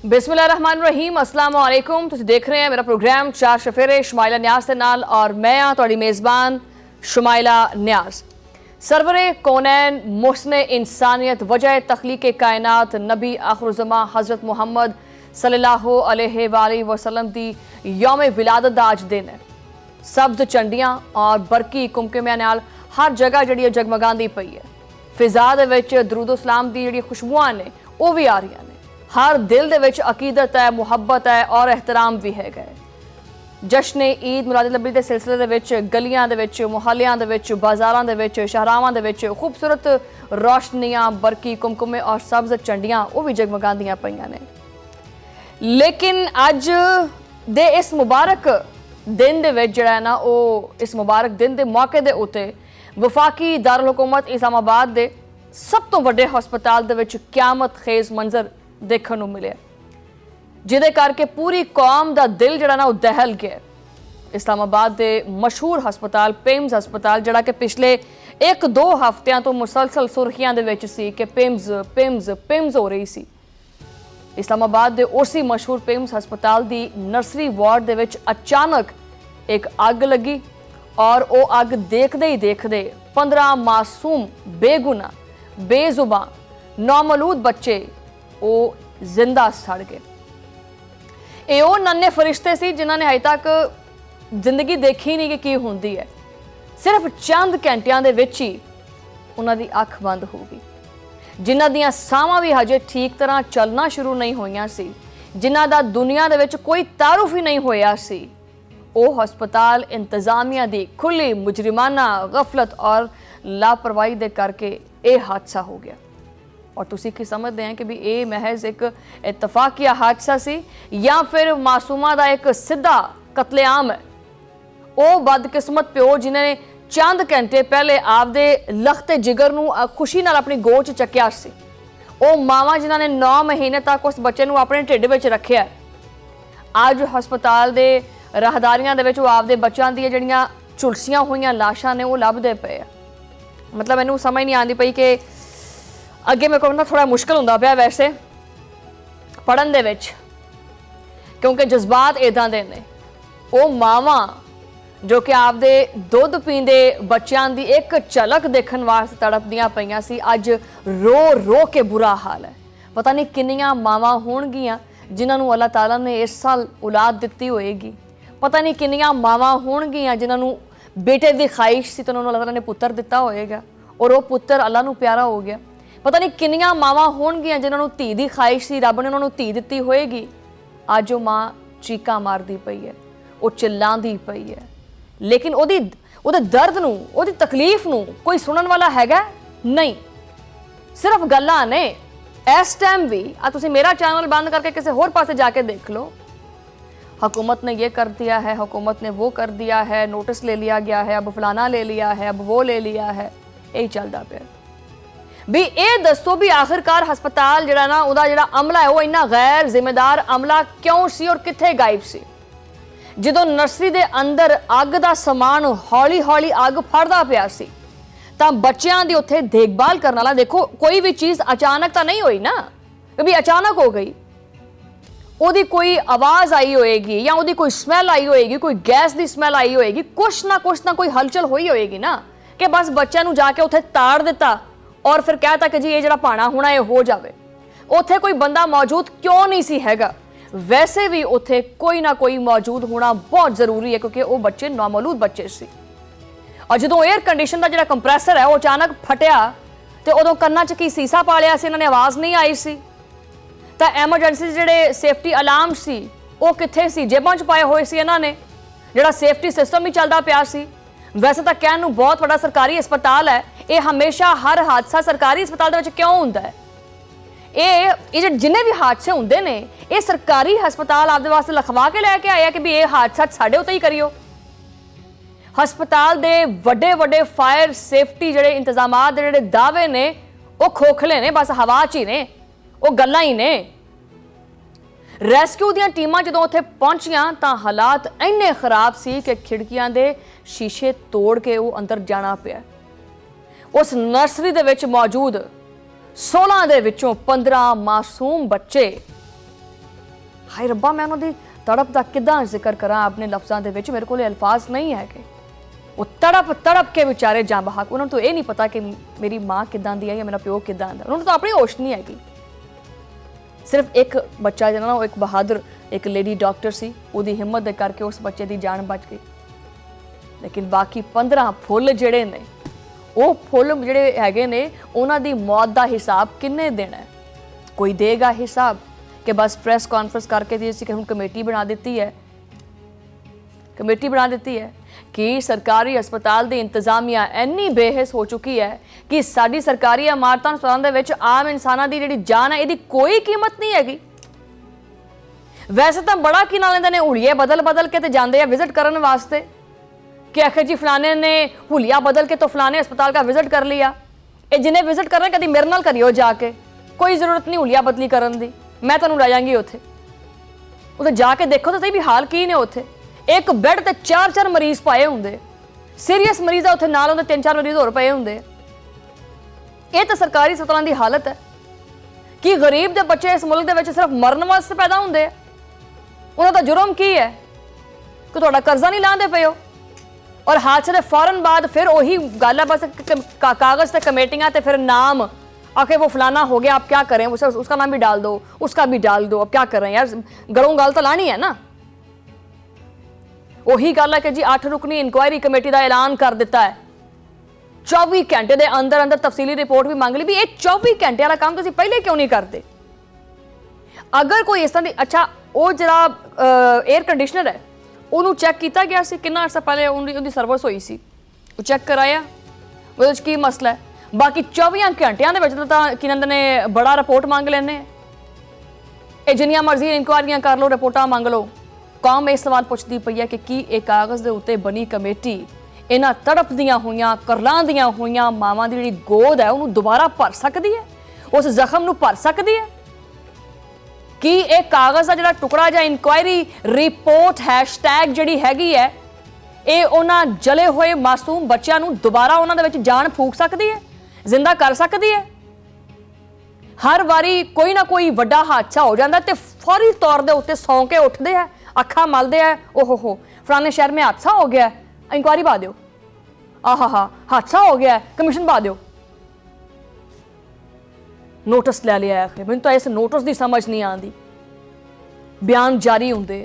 बिस्मिल्लाहिर्रहमानिर्रहीम अस्सलाम वालेकुम। तुसीं देख रहे हैं मेरा प्रोग्राम चार शफेरे शुमाइला न्याज के नाल और मैं हाँ तुहाडी मेज़बान शुमाइला न्याज। सरवरे कौनैन मुहसने इंसानियत वजह तख्लीक कायनात नबी आखिरुज़्ज़मा हज़रत मुहम्मद सल्लल्लाहु अलैहि वसल्लम दी यौम विलादत दा अज दिन है। सब्ज झंडियां और बरकी कुमकुमियां नाल हर जगह जिहड़ी जगमगांदी पई है। फिज़ा दे विच दरूदो सलाम दी जिहड़ी खुशबुआं ने वो भी आ रही ने। हर दिल दे विच अकीदत है, मुहब्बत है और एहतराम भी है गए। जश्न ईद मिलाद नबी के सिलसिले दे विच गलियां दे विच, मुहल्लियां दे विच, बाजारां दे विच, शहरावां दे विच खूबसूरत रोशनियां, बरकी कुमकुमे और सब्ज झंडियां वो भी जगमगांदियां पईयां ने। लेकिन अज दे इस मुबारक दिन दे विच जिहड़ा ना वो इस मुबारक दिन के मौके के उत्ते वफाकी दारुल हुकूमत इस्लामाबाद के सब तो वड्डे हस्पताल दे विच क्यामत खेज मंजर देखने को मिले, जिदे करके पूरी कौम का दिल जड़ा ना दहल गया। इस्लामाबाद के मशहूर हस्पताल पेम्स हस्पताल जड़ा कि पिछले 1-2 हफ्तियां तो मुसलसल सुर्खियां दे विच सी कि पेम्स पेम्स पेम्स हो रही सी। इस्लामाबाद के उसी मशहूर पेम्स हस्पताल की नर्सरी वार्ड दे विच अचानक एक अग लगी और वो अग देखते ही देखते 15 मासूम बेगुना बेजुबान नौमलूद बच्चे वो जिंदा सड़ गए। ये वो नन्हे फरिश्ते सी जिन्हों ने अजे तक जिंदगी देखी नहीं कि की होंदी है। सिर्फ चंद घंटियां दे विच ही उन्हां दी अख बंद हो गई। जिन्हां दियां साहां भी हजे ठीक तरह चलना शुरू नहीं होईयां सी, जिन्हां दा दुनिया दे विच कोई तारुफ ही नहीं होया सी, वो हस्पताल इंतजामिया दी खुली मुजरिमाना गफलत और लापरवाही दे करके ये हादसा हो गया। और तुसी की समझते हैं कि भी ये महज एक इतफाकिया हादसा सी या फिर मासूमा दा एक सीधा कतलेआम है। वो बदकिस्मत प्यो जिन्हें चंद घंटे पहले आपदे लखते जिगर नूं खुशी नाल अपनी गोद च चक्या सी। वो मावां जिन्हां ने 9 महीने तक उस बच्चे नूं अपने ढिड विच रखिया है, अज हस्पताल दे राहदारियां दे विच आपदे बच्चों दी जिहड़ियां झुलसियां होईयां लाशां ने वो लभदे पे। मतलब मैनूं समझ नहीं आती पई कि अगे मेरे को ना थोड़ा मुश्किल होंदा पिया वैसे पढ़न दे विच, क्योंकि जज्बात इदां दे ने। वो मावां जो कि आपदे दुध पींदे बच्चों की एक झलक देखने वास्ते तड़पदियां पईयां सी, अज रो रो के बुरा हाल है। पता नहीं किन्नियां मावां होणगियां जिन्हां नूं अल्लाह ताला ने इस साल औलाद दित्ती होएगी। पता नहीं किन्नियां मावां होणगियां जिन्हां नूं बेटे की ख्वाहिश सी तो उन्होंने अल्लाह ताला ने पुत्र दिता होएगा और वो पुत्र अल्लाह नूं प्यारा हो गया। पता नहीं किन्नियां मावां होणगियां जिन्हां नूं धी दी ख्वाहिश सी, रब ने उन्होंने धी दित्ती होएगी। अज वो माँ चीकां मारदी पई है, वो चिल्लांदी पई है, लेकिन उहदे दर्द नूं उहदी तकलीफ नूं कोई सुनन वाला हैगा नहीं। सिर्फ गल्लां ने। इस टाइम भी तुसीं मेरा चैनल बंद करके किसी होर पासे जाके देख लो, हुकूमत ने ये कर दिया है, हुकूमत ने वो कर दिया है, नोटिस ले लिया गया है, अब फलाना ले लिया है, अब वो ले लिया है, यही चलता पे भी। ये दसो भी आखिरकार हस्पताल जिहड़ा ना उहदा जिहड़ा अमला है वो इन्ना गैर जिम्मेदार अमला क्यों सी और कित्थे गायब सी? जदों नर्सरी दे अंदर अग दा समान हौली हौली अग फड़दा पिया सी तां बच्चियां दी उत्थे देखभाल करने वाला, देखो कोई भी चीज़ अचानक तो नहीं हुई ना, कभी अचानक हो गई। ओदी कोई आवाज़ आई होएगी या ओदी कोई स्मैल आई होएगी, कोई गैस की स्मैल आई होएगी, कुछ ना कोई हलचल हुई होएगी ना कि बस बच्चों नूं जाके उत्थे ताड़ दिता और फिर कहता कि जी ये जिहड़ा भाणा होना ये हो जाए। उत्थे कोई बंदा मौजूद क्यों नहीं सी हैगा? वैसे भी उत्थे कोई ना कोई मौजूद होना बहुत जरूरी है, क्योंकि वो बच्चे नौमौलूद बच्चे सी। और जो एयर कंडीशन का जिहड़ा कंप्रैसर है वो अचानक फटिया तो उदों कन्नां च की सीसा पा लिया सी, इन्होंने आवाज़ नहीं आई सी। तो एमरजेंसी जिहड़े सेफ्टी अलार्म सी वो कित्थे सी? जेबां च पाए हुए सी इन्होंने, जिहड़ा सेफ्टी सिस्टम ही चलता पिया सी। वैसे तो कहण नूं बहुत बड़ा सरकारी अस्पताल है, ये हमेशा हर हादसा सरकारी अस्पताल दे विच क्यों हुंदा है? ये जिन्ने भी हादसे होंदे ने ये सरकारी हस्पताल आपदे वास्ते लिखवा के लैके आया कि भी ये हादसा साडे उत्ते ही करियो। हस्पताल दे वड्डे वड्डे फायर सेफ्टी जिहड़े इंतजामात दे जिहड़े दावे ने वो खोखले ने, बस हवा च ही ने, वो गल्लां ही ने। रेस्क्यू दीयां टीमां जदों उत्थे पहुंचियां तां हालात इन्ने खराब सी कि खिड़कियां दे शीशे तोड़ के वो अंदर जाना पिया। उस नर्सरी दे विच मौजूद 16 दे विचों 15 मासूम बच्चे ਹਾਏ ਰੱਬਾ, ਮੈਂ ਉਹਨਾਂ ਦੀ ਤੜਪ ਦਾ ਕਿੱਦਾਂ ਜ਼ਿਕਰ ਕਰਾਂ ਆਪਣੇ ਲਫ਼ਜ਼ਾਂ ਦੇ ਵਿੱਚ, ਮੇਰੇ ਕੋਲ ਅਲਫਾਜ਼ ਨਹੀਂ ਹੈਗੇ। ਉਹ ਤੜਪ ਤੜਪ ਕੇ ਵਿਚਾਰੇ ਜਾਂ ਬਹਾਕ, ਉਹਨਾਂ ਨੂੰ ਤਾਂ ਇਹ ਨਹੀਂ ਪਤਾ ਕਿ ਮੇਰੀ ਮਾਂ ਕਿੱਦਾਂ ਦੀ ਹੈ ਜਾਂ ਮੇਰਾ ਪਿਓ ਕਿੱਦਾਂ ਦਾ, ਉਹਨਾਂ ਨੂੰ ਤਾਂ ਆਪਣੀ ਹੋਸ਼ ਨਹੀਂ ਹੈਗੀ। ਸਿਰਫ ਇੱਕ ਬੱਚਾ ਜਿਹੜਾ ਨਾ, ਉਹ ਇੱਕ ਬਹਾਦਰ ਇੱਕ ਲੇਡੀ ਡਾਕਟਰ ਸੀ, ਉਹਦੀ ਹਿੰਮਤ ਦੇ ਕਰਕੇ ਉਸ ਬੱਚੇ ਦੀ ਜਾਨ ਬਚ ਗਈ। ਲੇਕਿਨ ਬਾਕੀ 15 ਫੁੱਲ ਜਿਹੜੇ ਨੇ, ਉਹ ਫੁੱਲ ਜਿਹੜੇ ਹੈਗੇ ਨੇ, ਉਹਨਾਂ ਦੀ ਮੌਤ ਦਾ ਹਿਸਾਬ ਕਿੰਨੇ ਦੇਣਾ ਹੈ? ਕੋਈ ਦੇਗਾ ਹਿਸਾਬ ਕਿ ਬਸ ਪ੍ਰੈਸ ਕਾਨਫਰੰਸ ਕਰਕੇ ਦੀ ਸੀ ਕਿ ਹੁਣ ਕਮੇਟੀ ਬਣਾ ਦਿੱਤੀ ਹੈ, ਕਮੇਟੀ ਬਣਾ ਦਿੱਤੀ ਹੈ ਕਿ ਸਰਕਾਰੀ ਹਸਪਤਾਲ ਦੀ ਇੰਤਜ਼ਾਮੀਆ ਇੰਨੀ ਬੇਹਿਸ ਹੋ ਚੁੱਕੀ ਹੈ ਕਿ ਸਾਡੀ ਸਰਕਾਰੀ ਇਮਾਰਤਾਂ ਹਸਪਤਾਲਾਂ ਦੇ ਵਿੱਚ ਆਮ ਇਨਸਾਨਾਂ ਦੀ ਜਿਹੜੀ ਜਾਨ ਹੈ, ਇਹਦੀ ਕੋਈ ਕੀਮਤ ਨਹੀਂ ਹੈਗੀ। ਵੈਸੇ ਤਾਂ ਬੜਾ ਕੀ ਨਾਲ ਲੈਂਦੇ ਨੇ, ਹੁਲੀਏ ਬਦਲ ਬਦਲ ਕੇ ਤੇ ਜਾਂਦੇ ਆ ਵਿਜ਼ਿਟ ਕਰਨ ਵਾਸਤੇ कि आखिर जी फलाने ने हुलिया बदल के तो फलाने अस्पताल का विजिट कर लिया। ये जिन्हें विजिट करना कभी मेरे नाल करियो जाके, कोई जरूरत नहीं हुलिया बदली करन दी, मैं तुहानूं ले जांगी उत्थे। उत्थे जाके देखो तो सही भी हाल की ने। उत्थे एक बैड ते 4-4 मरीज पाए हुंदे, सीरीयस मरीज उत्थे नाल उहदे 3-4 मरीज होर पए हुंदे। ये तो सरकारी अस्पतालां दी हालत है कि गरीब दे बच्चे इस मुल्क दे विच सिर्फ मरन वास्ते पैदा हुंदे। उहनां दा जुर्म की है कि तुहाडा कर्जा नहीं लांदे पए हो, और हादसे के फौरन बाद फिर वही गल है, बस कागज से कमेटियां ते फिर नाम आखिर वो फलाना हो गया, आप क्या करें, उसका नाम भी डाल दो, उसका भी डाल दो, अब क्या करें यार, घरों गल तो लानी है ना। वही गल है कि जी 8 रुकनी इंक्वायरी कमेटी का ऐलान कर दिता है, 24 घंटे के अंदर अंदर तफसीली रिपोर्ट भी मांग ली भी। ये 24 घंटे वाला काम तुसीं पहले क्यों नहीं करते? अगर कोई इस तरह की, अच्छा वो जरा एयर कंडीशनर है, ਉਹਨੂੰ ਚੈੱਕ ਕੀਤਾ ਗਿਆ ਸੀ ਕਿੰਨਾ ਅਰਸਾ ਪਹਿਲੇ ਉਹਦੀ ਸਰਵਿਸ ਹੋਈ ਸੀ, ਉਹ ਚੈੱਕ ਕਰਾਇਆ, ਉਹਦੇ ਵਿੱਚ ਕੀ ਮਸਲਾ ਹੈ। ਬਾਕੀ 24 ਘੰਟਿਆਂ ਦੇ ਵਿੱਚ ਤਾਂ ਕਿਨੰਦ ਨੇ ਬੜਾ ਰਿਪੋਰਟ ਮੰਗ ਲੈਣੇ, ਇਹ ਜਿੰਨੀਆਂ ਮਰਜ਼ੀ ਇਨਕੁਆਇਰੀਆਂ ਕਰ ਲਓ, ਰਿਪੋਰਟਾਂ ਮੰਗ ਲਓ। ਕੌਮ ਇਹ ਸਵਾਲ ਪੁੱਛਦੀ ਪਈ ਹੈ ਕਿ ਕੀ ਇਹ ਕਾਗਜ਼ ਦੇ ਉੱਤੇ ਬਣੀ ਕਮੇਟੀ ਇਹਨਾਂ ਤੜਪਦੀਆਂ ਹੋਈਆਂ, ਕਰਲਾਂਦੀਆਂ ਹੋਈਆਂ ਮਾਵਾਂ ਦੀ ਜਿਹੜੀ ਗੋਦ ਹੈ ਉਹਨੂੰ ਦੁਬਾਰਾ ਭਰ ਸਕਦੀ ਹੈ, ਉਸ ਜ਼ਖਮ ਨੂੰ ਭਰ ਸਕਦੀ ਹੈ? कि एक कागज़ का जो टुकड़ा या इंक्वायरी रिपोर्ट हैशटैग जी हैगी है, ये उन्होंने जले हुए मासूम बच्चों को दोबारा उन्होंने जान फूक सकती है, जिंदा कर सकती है? हर बारी कोई ना कोई वड्डा हादसा हो जाता तो फौरी तौर के उत्ते सौ के उठते हैं, अखा मलते हैं, ओहो हो फलाने शहर में हादसा हो गया, इंक्वायरी पा दो, आहा हादसा हो गया, कमीशन पा दो, नोटिस ले लिया है। मैंने तो इस नोटिस की समझ नहीं आती। बयान जारी होंगे,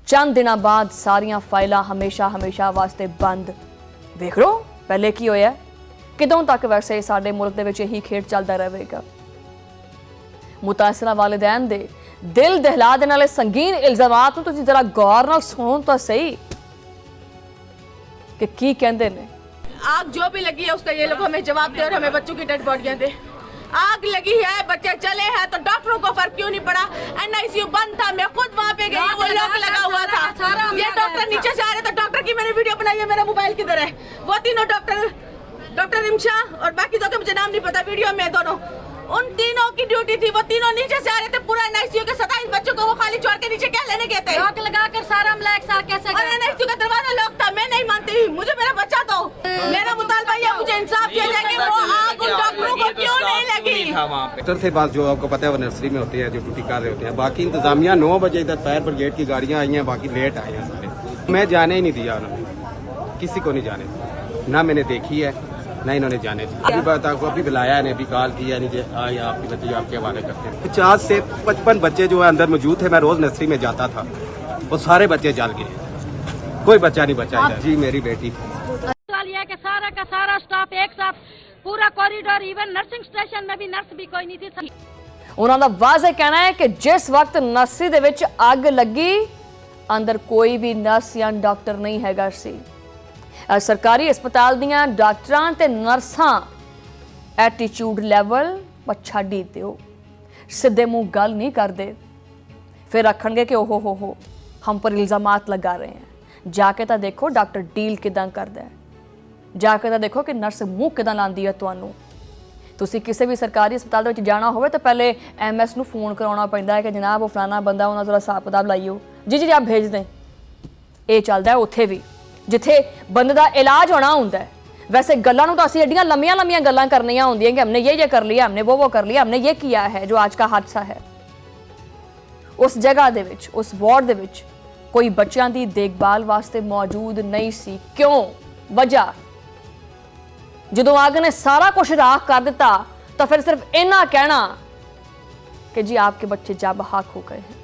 चंद दिनों बाद सारिया फाइलां हमेशा हमेशा वास्ते बंद। देख लो पहले की होया, किदों तक वैसे साडे मुल्क दे विच यही खेड चलता रहेगा। मुतासरा वालिदैन दे दिल दहला देने वाले संगीन इल्जामात नूं तुसीं जरा गौर नाल सुनो तो सही कि की कहंदे ने। आग जो भी लगी है उसका ये लोग हमें जवाब दे और हमें बच्चों की डेड बॉडियां दे। आग लगी है, बच्चे चले हैं तो डॉक्टरों को फर्क क्यों नहीं पड़ा? एनआईसीयू बंद था, मैं खुद वहां पे गई, वो लॉक लगा हुआ था। ये डॉक्टर नीचे से आ रहे तो डॉक्टर की मैंने वीडियो बनाई है, मेरा मोबाइल किधर है? वो तीनों डॉक्टर रिमशा और बाकी दो का मुझे नाम नहीं पता, वीडियो में दोनों, उन तीनों की ड्यूटी थी, वो तीनों नीचे से आ रहे थे। पूरा एनआईसीयू के 27 बच्चों को वो खाली छोड़ के नीचे क्या लेने गए थे? लॉक लगाकर सारा हमला एक साथ कैसे? और एनआईसीयू का दरवाजा लॉक था। मैं नहीं मानती, मुझे मेरा बच्चा दो, मेरा मुतालबा ये, मुझे इंसाफ दिया जाए कि वो आग उन डॉक्टरों को क्यों नहीं लगी? डॉक्टर थे पास, जो आपको पता है वो नर्सरी में होते हैं, जो ड्यूटी कर रहे होते हैं। बाकी इंतजामिया 9 बजे इधर फायर ब्रिगेड की गाड़ियां आई हैं, बाकी लेट आए हैं सारे। मैं जाने ही नहीं दिया उन्होंने, किसी को नहीं जाने दिया, ना मैंने देखी है ना इन्होंने जाने दिया। अभी बात आपको अभी बुलाया है, अभी कॉल किया नहीं, आए आपकी बच्चे आपके हवाले करते हैं। 50 से 55 बच्चे जो है अंदर मौजूद थे, मैं रोज नर्सरी में जाता था, वो सारे बच्चे जल गए, कोई बच्चा नहीं बचा इधर। जी मेरी बेटी कि सारा का सारा स्टाफ एक साथ, पूरा कॉरिडोर, इवन नर्सिंग स्टेशन में भी नर्स भी कोई नहीं थी। उन्होंने वाज़े कहना है कि जिस वक्त नर्सरी दे विच अग लगी, अंदर कोई भी नर्स या डॉक्टर नहीं हैगा सी। सरकारी अस्पताल दियां डॉक्टरां ते नर्सां एटीट्यूड लैवल पर छड्ड ही दिओ, सीधे मुंह गल नहीं करते, फिर आखणगे कि ओहो हो हम पर इल्जामात लगा रहे हैं। जाके तो देखो डॉक्टर डील किदां करदा है, जाके तो देखो कि नर्स मूँह किदां लांदी है। तुहानूं तुसीं किसी भी सरकारी अस्पताल दे विच जाना होवे तो पहले एमएस नूं फोन कराउणा पैंदा है कि जनाब वो फलाना बंदा उन्हां जरा हिसाब किताब लाइयो, जी आप भेज दें। ये चलदा है उत्थे भी जिथे बंदे दा इलाज होना हुंदा है। वैसे गल्लां नूं तां असीं एड्डियां लंबियां लंबियां गल्लां करनियां हुंदियां कि हमने ये कर लिया, हमने वो कर लिया, हमने ये किया है जो आज का हादसा है। ਉਸ ਜਗ੍ਹਾ ਦੇ ਵਿੱਚ, ਉਸ ਵਾਰਡ ਦੇ ਵਿੱਚ ਕੋਈ ਬੱਚਿਆਂ ਦੀ ਦੇਖਭਾਲ ਵਾਸਤੇ ਮੌਜੂਦ ਨਹੀਂ ਸੀ। ਕਿਉਂ? ਵਜ੍ਹਾ, ਜਦੋਂ ਅੱਗ ਨੇ ਸਾਰਾ ਕੁਝ ਰਾਖ ਕਰ ਦਿੱਤਾ ਤਾਂ ਫਿਰ ਸਿਰਫ ਇੰਨਾ ਕਹਿਣਾ ਕਿ ਜੀ ਆਪਕੇ ਬੱਚੇ ਜਾ ਬਹਾਕ ਹੋ ਗਏ हैं।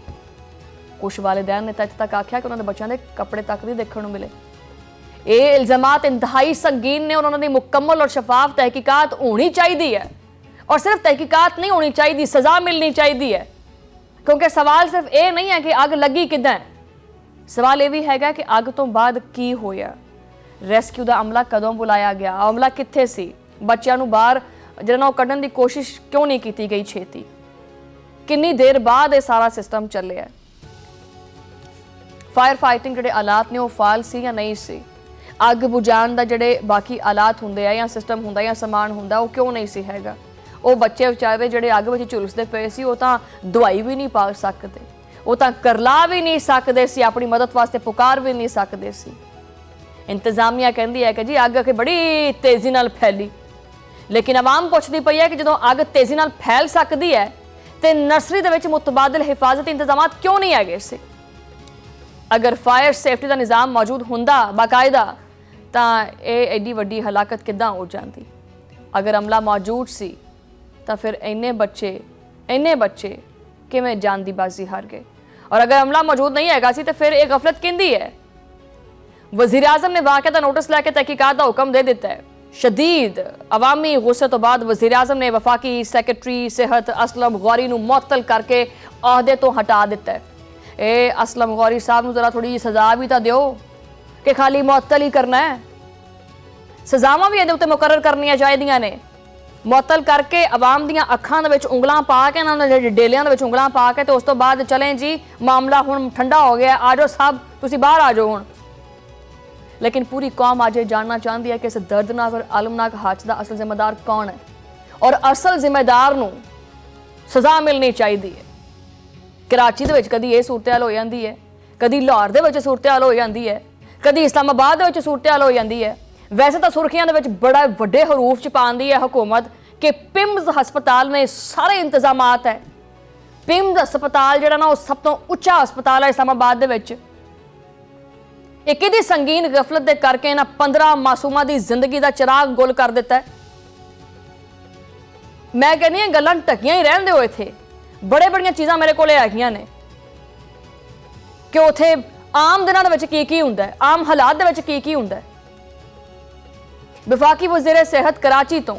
ਕੁਛ ਵਾਲਿदैन ਨੇ ਤਾਂ ਇੱਥੇ ਤੱਕ ਆਖਿਆ ਕਿ ਉਹਨਾਂ ਦੇ ਬੱਚਿਆਂ ਦੇ ਕੱਪੜੇ ਤੱਕ ਨਹੀਂ ਦੇਖਣ ਨੂੰ ਮਿਲੇ। ਇਹ ਇਲਜ਼ਾਮਾਤ ਇੰਤਹਾਈ ਸੰਗੀਨ ਨੇ ਔਰ ਉਹਨਾਂ ਦੀ ਮੁਕੰਮਲ ਔਰ ਸ਼ਫਾਫ ਤਹਿਕੀਕਾਤ ਹੋਣੀ ਚਾਹੀਦੀ ਹੈ। ਔਰ ਸਿਰਫ ਤਹਿਕੀਕਾਤ ਨਹੀਂ ਹੋਣੀ ਚਾਹੀਦੀ, ਸਜ਼ਾ ਮਿਲਣੀ ਚਾਹੀਦੀ ਹੈ। ਕਿਉਂਕਿ ਸਵਾਲ ਸਿਰਫ ਇਹ ਨਹੀਂ ਹੈ ਕਿ ਅੱਗ ਲੱਗੀ ਕਿੱਦਾਂ, ਸਵਾਲ ਇਹ ਵੀ ਹੈਗਾ ਕਿ ਅੱਗ ਤੋਂ ਬਾਅਦ ਕੀ ਹੋਇਆ, ਰੈਸਕਿਊ ਦਾ ਅਮਲਾ ਕਦੋਂ ਬੁਲਾਇਆ ਗਿਆ, ਅਮਲਾ ਕਿੱਥੇ ਸੀ, ਬੱਚਿਆਂ ਨੂੰ ਬਾਹਰ ਜਿਹੜਾ ਨਾ ਉਹ ਕੱਢਣ ਦੀ ਕੋਸ਼ਿਸ਼ ਕਿਉਂ ਨਹੀਂ ਕੀਤੀ ਗਈ ਛੇਤੀ, ਕਿੰਨੀ ਦੇਰ ਬਾਅਦ ਇਹ ਸਾਰਾ ਸਿਸਟਮ ਚੱਲਿਆ, ਫਾਇਰ ਫਾਈਟਿੰਗ ਜਿਹੜੇ ਆਲਾਤ ਨੇ ਉਹ ਫਾਲ ਸੀ ਜਾਂ ਨਹੀਂ ਸੀ, ਅੱਗ ਬੁਝਾਉਣ ਦਾ ਜਿਹੜੇ ਬਾਕੀ ਆਲਾਤ ਹੁੰਦੇ ਆ ਜਾਂ ਸਿਸਟਮ ਹੁੰਦਾ ਜਾਂ ਸਮਾਨ ਹੁੰਦਾ ਉਹ ਕਿਉਂ ਨਹੀਂ ਸੀ ਹੈਗਾ। ਉਹ ਬੱਚੇ ਵਿਚਾਰੇ ਜਿਹੜੇ ਅੱਗ ਵਿੱਚ ਝੁਲਸਦੇ ਪਏ ਸੀ ਉਹ ਤਾਂ ਦਵਾਈ ਵੀ ਨਹੀਂ ਪਾ ਸਕਦੇ, ਉਹ ਤਾਂ ਕਰਲਾ ਵੀ ਨਹੀਂ ਸਕਦੇ ਸੀ, ਆਪਣੀ ਮਦਦ ਵਾਸਤੇ ਪੁਕਾਰ ਵੀ ਨਹੀਂ ਸਕਦੇ ਸੀ। ਇੰਤਜ਼ਾਮੀਆ ਕਹਿੰਦੀ ਹੈ ਕਿ ਜੀ ਅੱਗ ਕਿ ਬੜੀ ਤੇਜ਼ੀ ਨਾਲ ਫੈਲੀ, ਲੇਕਿਨ ਆਵਾਮ ਪੁੱਛਦੀ ਪਈ ਹੈ ਕਿ ਜਦੋਂ ਅੱਗ ਤੇਜ਼ੀ ਨਾਲ ਫੈਲ ਸਕਦੀ ਹੈ ਤੇ ਨਰਸਰੀ ਦੇ ਵਿੱਚ ਮੁਤਬਾਦਲ ਹਿਫਾਜ਼ਤੀ ਇੰਤਜ਼ਾਮਾਤ ਕਿਉਂ ਨਹੀਂ ਹੈਗੇ ਸੀ। ਅਗਰ ਫਾਇਰ ਸੇਫਟੀ ਦਾ ਨਿਜ਼ਾਮ ਮੌਜੂਦ ਹੁੰਦਾ ਬਾਕਾਇਦਾ ਤਾਂ ਇਹ ਐਡੀ ਵੱਡੀ ਹਲਾਕਤ ਕਿੱਦਾਂ ਹੋ ਜਾਂਦੀ। ਅਗਰ ਅਮਲਾ ਮੌਜੂਦ ਸੀ ਤਾਂ ਫਿਰ ਇੰਨੇ ਬੱਚੇ ਕਿਵੇਂ ਜਾਨ ਦੀ ਬਾਜ਼ੀ ਹਾਰ ਗਏ। ਔਰ ਅਗਰ ਅਮਲਾ ਮੌਜੂਦ ਨਹੀਂ ਹੈਗਾ ਸੀ ਤਾਂ ਫਿਰ ਇਹ ਗਫਲਤ ਕਿੰਦੀ ਹੈ। वज़ीर आज़म ने वाक़े का नोटिस लैके तहकीकात का हुक्म दे दिता है। शदीद अवामी गुस्से तो बाद वज़ीर आज़म ने वफाकी सैकटरी सेहत असलम गौरी नूं मुअत्तल करके अहदे तो हटा दिता है। ए असलम गौरी साहब नूं जरा थोड़ी सज़ा भी तो दिओ कि खाली मुअत्तल ही करना है, सज़ावां भी इहदे उत्ते मुकर्रर करनियां चाहीदियां ने। मुअत्तल करके अवाम दीयां अखां दे विच उंगलां पा के इन्हां दे डेलियां दे विच उंगलां पा के ते उस तो बाद चलें जी मामला हुण ठंडा हो गया, आ जाओ साहब तुसीं बाहर आ जाओ हुण। लेकिन पूरी कौम आज ये जानना चाहती है कि इस दर्दनाक और अलमनाक हादसे का असल जिम्मेदार कौन है और असल जिम्मेदार नूं सज़ा मिलनी चाहिए। कराची दे विच कदी ये सूरत हाल हो जाती है, कदी लाहौर दे विच सूरत हाल हो जाती है, कदी इस्लामाबाद दे विच सूरत हाल हो जाती है। वैसे तो सुर्खियां दे विच बड़ा वड्डे हरूफ च पांदी है हुकूमत कि पिम्स हस्पताल में सारे इंतजामात है। पिम्स हस्पताल जिहड़ा ना वो सब तो उच्चा हस्पताल है इस्लामाबाद दे विच। एक इहदी संगीन गफलत दे करके इन्हां 15 मासूमां दी जिंदगी दा चिराग गुल कर दिता है। मैं कहनी हां गल्लां ढकियां ही रहण दिओ। इत्थे बड़े बड़ियां चीज़ां मेरे कोल हैगियां ने कि उत्थे आम दिनां दे विच की हुंदा है, आम हालात दे विच की हुंदा है। वफाकी वज़ीर सेहत कराची तो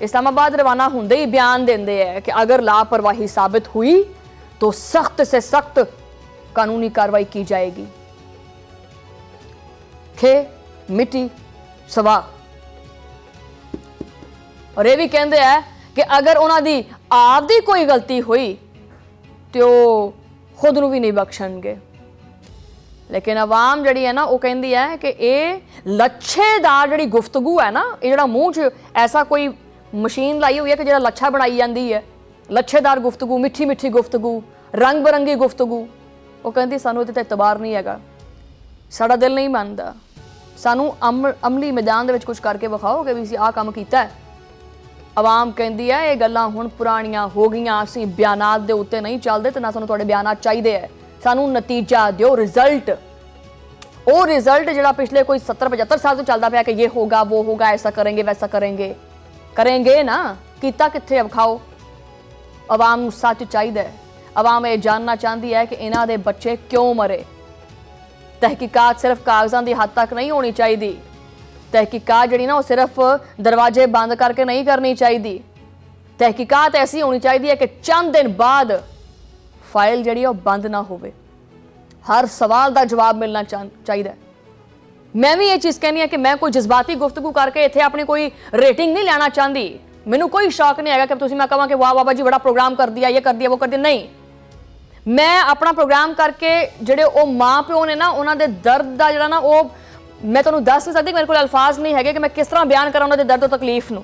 इस्लामाबाद रवाना होंदे ही बयान देंदे है कि अगर लापरवाही साबित हुई तो सख्त से सख्त कानूनी कार्रवाई की जाएगी। खे मिट्टी सवा और ये भी कहते हैं कि अगर उन्होंने आप दी कोई गलती हुई तो खुद नूं भी नहीं बख्शणगे। लेकिन आवाम जड़ी है ना वो कहती है कि ये लच्छेदार जड़ी गुफ्तगू है ना, ये जड़ा मूँह च ऐसा कोई मशीन लाई हुई है कि जड़ा लच्छा बनाई जाती है, लच्छेदार गुफ्तगू, मिठी मिठी गुफ्तगू, रंग बिरंगी गुफ्तगू, वो कहती सानू इहदे ते इतबार नहीं हैगा, साडा दिल नहीं मानता, सानू अमली मैदान दे विच कुछ करके विखाओ कि भी असीं आह काम कीता है। आवाम कहती है ये गल्लां हुण पुराणियां हो गईयां, असीं बयानात दे उत्ते नहीं चलदे ते ना सानू तुहाडे बयानात चाहीदे है, सानू नतीजा दिओ, रिजल्ट। वो रिजल्ट जिहड़ा पिछले कोई 70-75 साल तो चलदा पिया कि ये होगा वो होगा, ऐसा करेंगे वैसा करेंगे, करेंगे ना, कीता कित्थे विखाओ। आवाम नूं सच चाहीदा है, आवाम ये जानना चाहती है कि इन्हां दे बच्चे क्यों मरे। तहकीकात सिर्फ कागजां दी हद तक नहीं होनी चाहिए, तहकीकात जिहड़ी ना वो सिर्फ दरवाजे बंद करके नहीं करनी चाहिए। तहकीकात ऐसी होनी चाहिए है कि चंद दिन बाद फाइल जिहड़ी वो बंद ना होवे, हर सवाल का जवाब मिलना चाहिए। मैं भी ये चीज़ कहनी है कि मैं कोई जज्बाती गुफ्तगू करके इत्थे अपनी कोई रेटिंग नहीं लेना चाहती। मैनू कोई शौक नहीं है कि तुसीं मैं कहां कि वाह बाबा जी बड़ा प्रोग्राम कर दिया, ये कर दिया वो कर दिया, नहीं। मैं अपना प्रोग्राम करके जिहड़े वो माँ प्यो ने ना उन्हां दे दर्द का जिहड़ा ना वो मैं तुहानूं दस नहीं सकती, मेरे कोल अल्फाज नहीं है कि मैं किस तरह बयान करा उन्हां दे दर्द और तकलीफ नूं।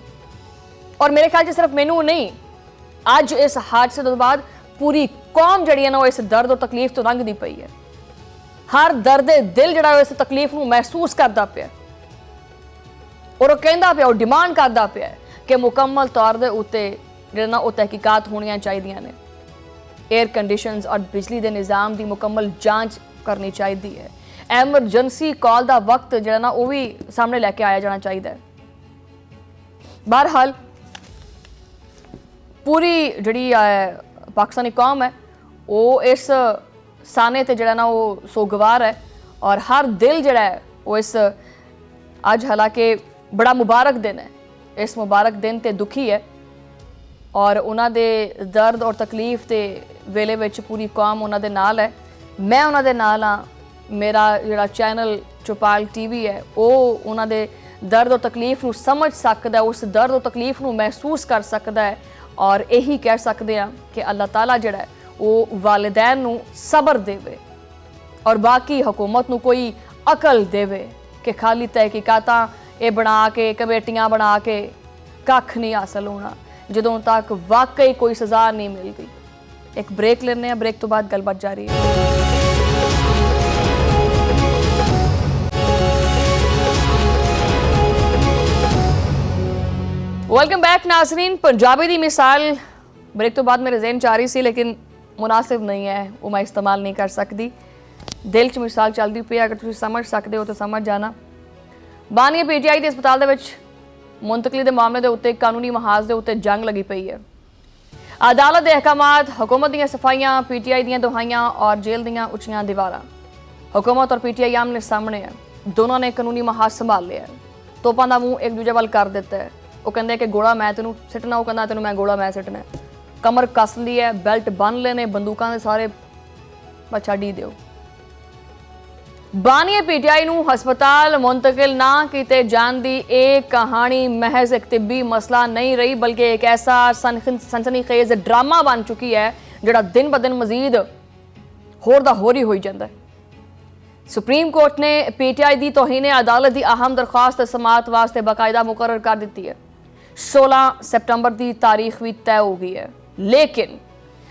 और मेरे ख्याल च सिर्फ मैनू नहीं, अज इस हादसे तो बाद पूरी कौम जिहड़ी है ना वो इस दर्द और तकलीफ तो लंघदी पई है। हर दर्द दिल जिहड़ा इस तकलीफ नूं महसूस करदा पिया और वो कहंदा पिया, वो डिमांड करदा पिया कि मुकम्मल तौर दे उत्ते जिहड़ा ना वो तहकीकात होणियां चाहीदियां ने। एयर कंडीशनस और बिजली के निज़ाम की मुकम्मल जांच करनी चाहिए है। एमरजेंसी कॉल का वक्त जो ना वो भी सामने लैके आया जाना चाहिए। बहरहाल पूरी जी पाकिस्तानी कौम है वो इस साने ते जड़ा ना वो सोगवार है और हर दिल जड़ा है वो इस अज हालांकि बड़ा मुबारक दिन है, इस मुबारक दिन ते दुखी है और उन्हां दे दर्द और तकलीफ के वेले विच पूरी कौम उन्हां दे नाल है। मैं उन्हां दे नाल हाँ। मेरा जिहड़ा चैनल चौपाल टीवी है वो उन्हां दे दर्द और तकलीफ नूं समझ सकदा है, उस दर्द और तकलीफ नूं महसूस कर सकदा है और यही कह सकते हैं कि अल्लाह ताला जिहड़ा है वो वालिदैन नूं सबर देवे और बाकी हुकूमत नूं कोई अकल देवे कि खाली तहकीकातां ये बना के कमेटियां बना के कख नहीं हासिल होना जदों तक वाकई कोई सज़ा नहीं मिलती। एक ब्रेक लेने हैं, ब्रेक तो बाद गलबात जारी है। वेलकम बैक नाजरीन। पंजाबी की मिसाल ब्रेक तो बाद मेरे जहन च आ रही सी लेकिन मुनासिब नहीं है, वो मैं इस्तेमाल नहीं कर सकती। दिल च मिसाल चलती पई, अगर तुम समझ सकते हो तो समझ जाना। बानिया PTI के अस्पताल के मुंतकली के मामले के उत्ते कानूनी महाज के उत्ते जंग लगी पई है। अदालत के अहकामात, हुकूमत दी सफाइयां, PTI दी दुहाइयां और जेल दी उच्चियां दीवारां। हुकूमत और PTI आमने सामने है, दोनों ने कानूनी महाज संभाल लिया है। तोपां दा मूँह एक दूजे वाल कर दिता है। वो कहते कि गोला मैं तेनों सिटना, वो कहता तेनों मैं गोला मैं सिटना। कमर कस ली है, बेल्ट बन लेने, बंदूकों के सारे बच्चा डी दो। बानिया PTI नूं हस्पताल मुंतकिल ना किए जाने की एक कहानी महज एक तिब्बी मसला नहीं रही बल्कि एक ऐसा सनसनीखेज ड्रामा बन चुकी है जिहड़ा दिन ब दिन मजीद होर दा होर ही होई जांदा है। सुप्रीम कोर्ट ने PTI की तौहीन अदालत की अहम दरख्वास्त समात वास्ते बाकायदा मुकर्रर कर दी है। 16 सितंबर की तारीख भी तय हो गई है, लेकिन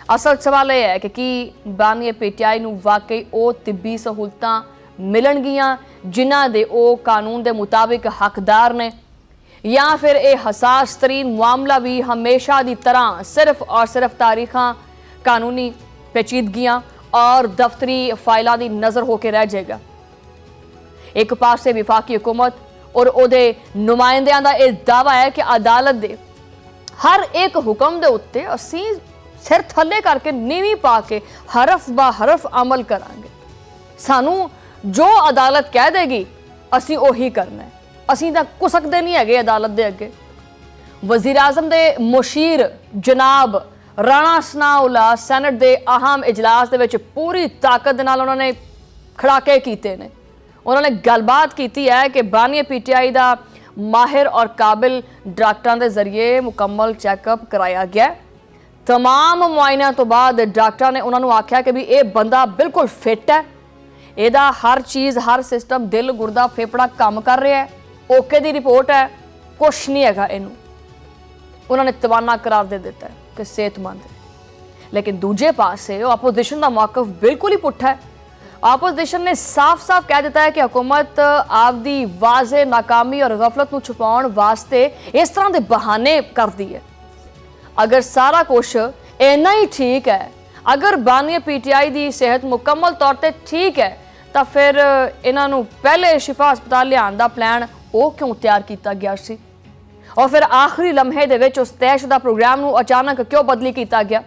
असल सवाल यह है कि बानिया PTI नूं वाकई वो तिब्बी सहूलतां मिलणगियां जिन्हां दे ओ कानून के मुताबिक हकदार ने, या फिर यह हसास तरीन मामला भी हमेशा की तरह सिर्फ और सिर्फ तारीखां, कानूनी पेचीदगियां और दफ्तरी फाइलों की नज़र होकर रह जाएगा। एक पासे विफाकी हुकूमत और उहदे नुमाइंदियां दा यह दावा है कि अदालत दे हर एक हुक्म दे उत्ते असीं सिर थले करके नीवी पा के हरफ ब हरफ अमल करांगे। सानू जो अदालत कह देगी असीं ओही करना है, असीं तां कुसकदे नहीं हैगे अदालत दे अगे। वज़ीर आज़म दे मुशीर जनाब राणा सनाउल्ला सैनट के अहम इजलास दे विच पूरी ताकत दे नाल उन्होंने खड़ाके कीते ने। उन्होंने गलबात की है कि बानिया PTI का माहिर और काबिल डॉक्टरों के जरिए मुकम्मल चैकअप कराया गया। तमाम मुआयनों तो बाद डॉक्टर ने उन्होंने आख्या कि भी ये बंदा बिल्कुल फिट है, ਇਹਦਾ हर चीज़ हर सिस्टम दिल गुरदा फेफड़ा काम कर रहा है, ओके दी रिपोर्ट है, कुछ नहीं हैगा इनू। उन्होंने तवाना करार दे दिता है कि सेहतमंद है। लेकिन दूजे पासे अपोजिशन का मौकफ बिल्कुल ही पुट्ठा है। अपोजिशन ने साफ साफ कह दिता है कि हुकूमत आपदी वाज़े नाकामी और गफलत को छुपाउण वास्ते इस तरह के बहाने करती है। अगर सारा कुछ इन्ना ही ठीक है, अगर बानिया PTI की सेहत मुकम्मल तौर पर ठीक है, तो फिर इन्हों पहले शिफा हस्पताल लियाण दा प्लान वो क्यों तैयार किया गया सी और फिर आखिरी लम्हे दे विच उस तयशुदा प्रोग्राम नूं अचानक क्यों बदली किया गया।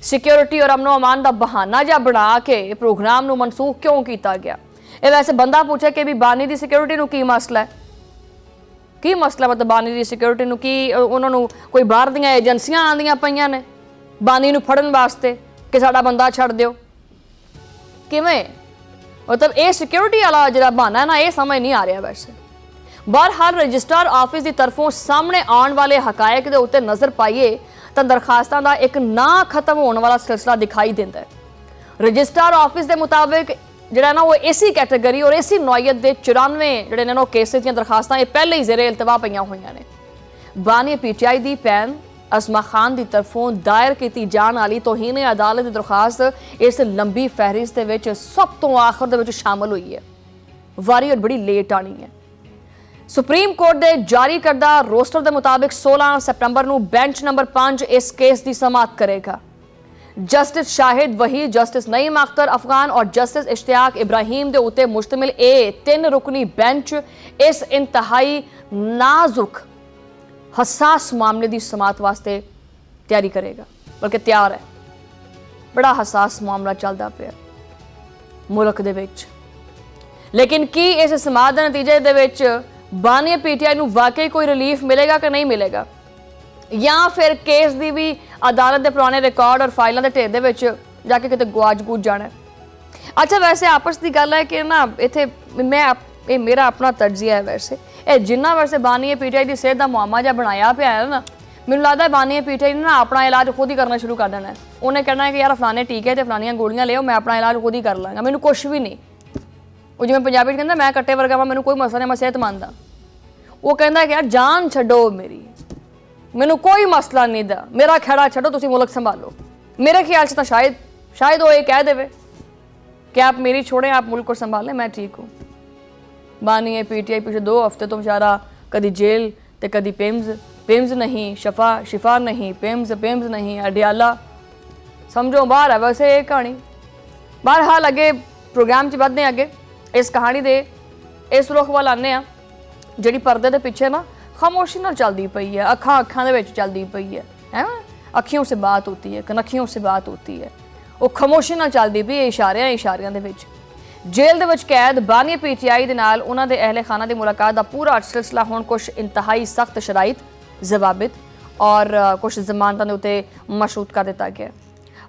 सिक्योरिटी और अमनो अमान का बहाना जा बना के प्रोग्राम नूं मनसूख क्यों किया गया। ये वैसे बंदा पूछे कि भी बानी की सिक्योरिटी नूं की मसला है, की मसला मतलब बानी की सिक्योरिटी नूं की उन्होंने कोई बाहर दीयां एजेंसियां आंदियां पईयां ने बानी नूं फड़न वास्ते कि साडा बंदा छड़ दिओ। किवें मतलब ये सिक्योरिटी वाला जो बहाना है ना, ये समझ नहीं आ रहा। वैसे बहरहाल रजिस्ट्रार ऑफिस की तरफों सामने आने वाले हकायक के उत्ते नज़र पाइए तो दरखास्तों का एक ना खत्म होने वाला सिलसिला दिखाई देता है। रजिस्ट्रार ऑफिस के मुताबिक जोड़ा ना वो इसी कैटेगरी और इसी नौयत के 94 जोड़े ने केसेस दी दरखास्तां ये पहले ही जेरे इल्तवा पईयां होईयां ने। बानिया PTI की भैन असमा खान की तरफों दायर की जाने वाली तौहीन अदालत की दरखास्त इस लंबी फहरिस्त दे विच सब तो आखिर दे विच शामिल हुई है। वारी और बड़ी लेट आनी है। सुप्रीम कोर्ट के जारी करदा रोस्टर के मुताबिक 16 सितंबर को बेंच नंबर 5 इस केस की समात करेगा। जस्टिस शाहिद वहीद, जस्टिस नईम अख्तर अफगान और जस्टिस इश्तियाक इब्राहिम दे उत्ते मुश्तमिल ये 3 रुकनी बेंच इस इंतहाई नाजुक हसास मामले की समात वास्ते तैयारी करेगा, बल्कि तैयार है। बड़ा हसास मामला चलता पिया मुल्क दे विच, लेकिन की इस समात के नतीजे दे विच बानी PTI नूं वाकई कोई रिलीफ मिलेगा कि नहीं मिलेगा, या फिर केस की भी अदालत के पुराने रिकॉर्ड और फाइलों के ढेर दे विच जाके किते गुआच गूच जाना है। अच्छा, वैसे आपस की गल है कि ना इत्थे ये मेरा अपना तर्जिया है, वैसे ये जिन्ना वैसे बानी PTI की सेहत का मुआमा जहा बनाया पिया है ना, मैनूं लगदा है बानी PTI ने ना अपना इलाज खुद ही करना शुरू कर देना है। उन्हें कहना है कि यार फलाने टीके ते फलानियां गोलियां लियो, मैं अपना इलाज खुद ही कर लाँगा, मैनूं कुछ भी नहीं। वो जिवें पंजाबी कहंदा मैं कट्टे वर्गा वा, मैनूं कोई मसला नहीं, मैं सेहतमंद हाँ। वो कहंदा है कि यार जान छड्डो मेरी, मैनूं कोई मसला नहीं दा, मेरा खैड़ा छड्डो, तुसीं मुल्क संभालो। मेरे ख्याल से तो शायद वो ये कह देवे कि आप मेरी छोड़ें, आप मुल्क को संभालें, मैं ठीक हूँ। बानी PTI पिछले 2 हफ्ते तो बेचारा कभी जेल तो कभी पेम्स नहीं, शिफा नहीं, पेम्स नहीं, अडियाला समझो बाहर है। वैसे ये कहानी बहरहाल अगे प्रोग्राम च बढ़ने, अगे इस कहानी दे इस रुख वाल आने आ जिहड़ी पर्दे दे पिछे ना खामोशी नाल चलदी पई है, अखां दे विच चलदी पई है, अखियों से बात होती है, कनखियों से बात होती है, वो खामोशी नाल चलदी पई इशारियां दे विच। जेल दे विच कैद बानी PTI दे नाल उन्हां दे अहले खाना दी मुलाकात दा पूरा सिलसिला हुण कुछ इंतहाई सख्त शराइत, जवाबित और कुछ जमानतां दे उत्ते मशरूत कर दिता गया।